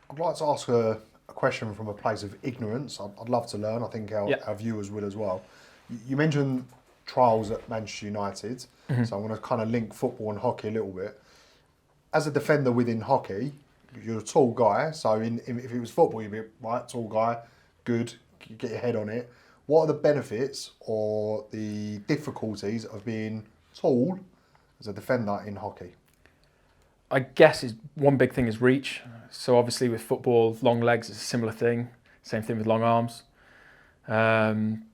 I'd like to ask a question from a place of ignorance. I'd love to learn. I think Yeah. our viewers will as well. You mentioned trials at Manchester United, Mhm. so I'm going to kind of link football and hockey a little bit. As a defender within hockey, you're a tall guy, so if it was football, you'd be right, tall guy, good, you get your head on it. What are the benefits or the difficulties of being tall as a defender in hockey? I guess is one big thing is reach. So obviously with football, long legs is a similar thing. Same thing with long arms. Um,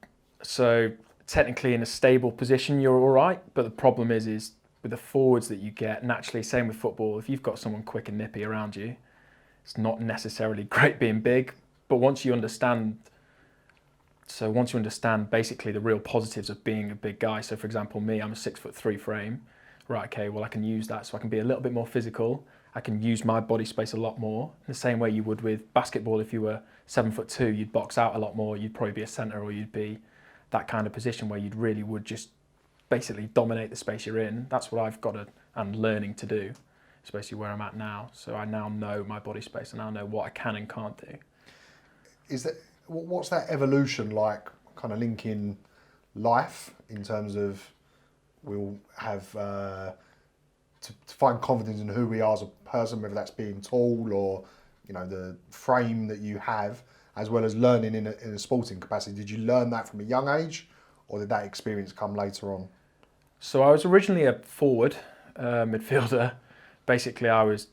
so technically in a stable position, you're all right. But the problem is with the forwards that you get, naturally, same with football, if you've got someone quick and nippy around you, it's not necessarily great being big. But once you understand basically the real positives of being a big guy. So for example, me, I'm a 6'3" frame. Right, okay, well I can use that so I can be a little bit more physical. I can use my body space a lot more. In the same way you would with basketball, if you were 7'2", you'd box out a lot more. You'd probably be a centre, or you'd be that kind of position where you'd really would just basically dominate the space you're in. That's what I've got to and learning to do, especially where I'm at now. So I now know my body space and I now know what I can and can't do. What's that evolution like? Kind of linking life in terms of we'll have to find confidence in who we are as a person, whether that's being tall or the frame that you have, as well as learning in a sporting capacity. Did you learn that from a young age, or did that experience come later on? So I was originally a forward midfielder. Basically, I was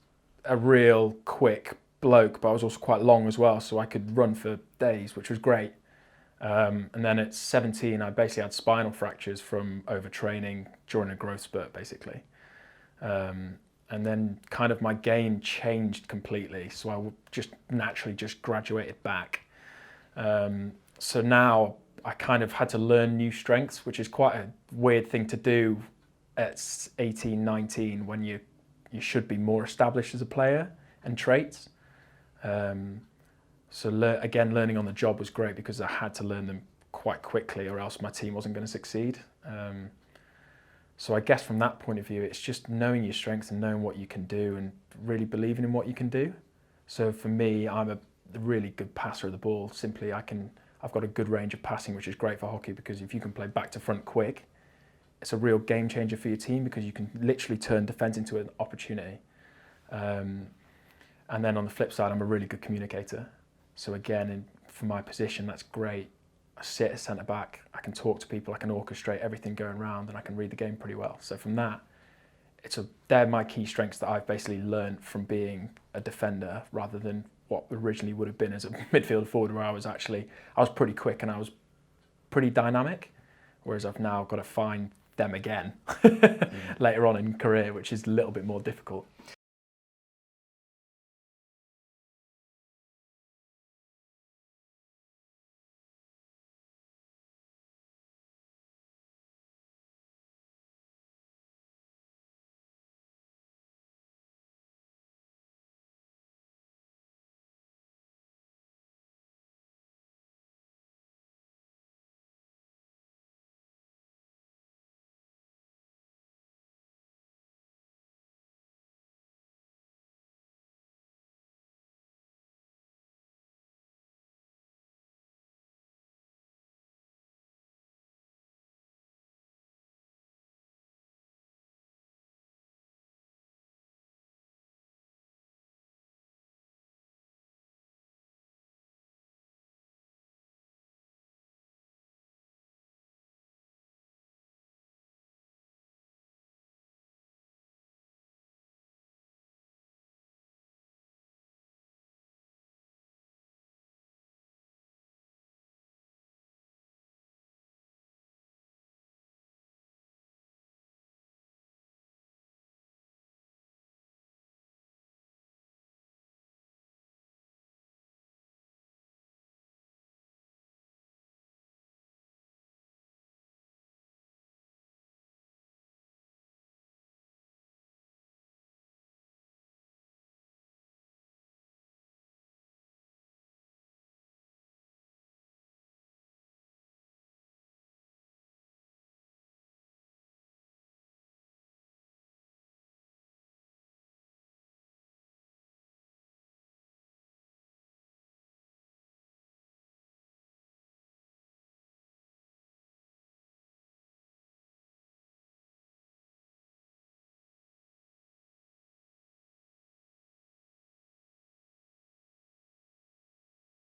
a real quick bloke, but I was also quite long as well, so I could run for days, which was great. And then at 17, I basically had spinal fractures from overtraining during a growth spurt, basically. And then kind of my game changed completely, so I just naturally just graduated back. So now I kind of had to learn new strengths, which is quite a weird thing to do at 18, 19 when you should be more established as a player and traits. Again, learning on the job was great because I had to learn them quite quickly or else my team wasn't going to succeed. So I guess from that point of view, it's just knowing your strengths and knowing what you can do and really believing in what you can do. So for me, I'm a really good passer of the ball. Simply, I've got a good range of passing, which is great for hockey because if you can play back to front quick, it's a real game changer for your team because you can literally turn defence into an opportunity. And then on the flip side, I'm a really good communicator. So again, for my position, that's great. I sit as centre back, I can talk to people, I can orchestrate everything going around, and I can read the game pretty well. So from that, they're my key strengths that I've basically learned from being a defender rather than what originally would have been as a midfield forward, where I was pretty quick and I was pretty dynamic, whereas I've now got to find them again later on in career, which is a little bit more difficult.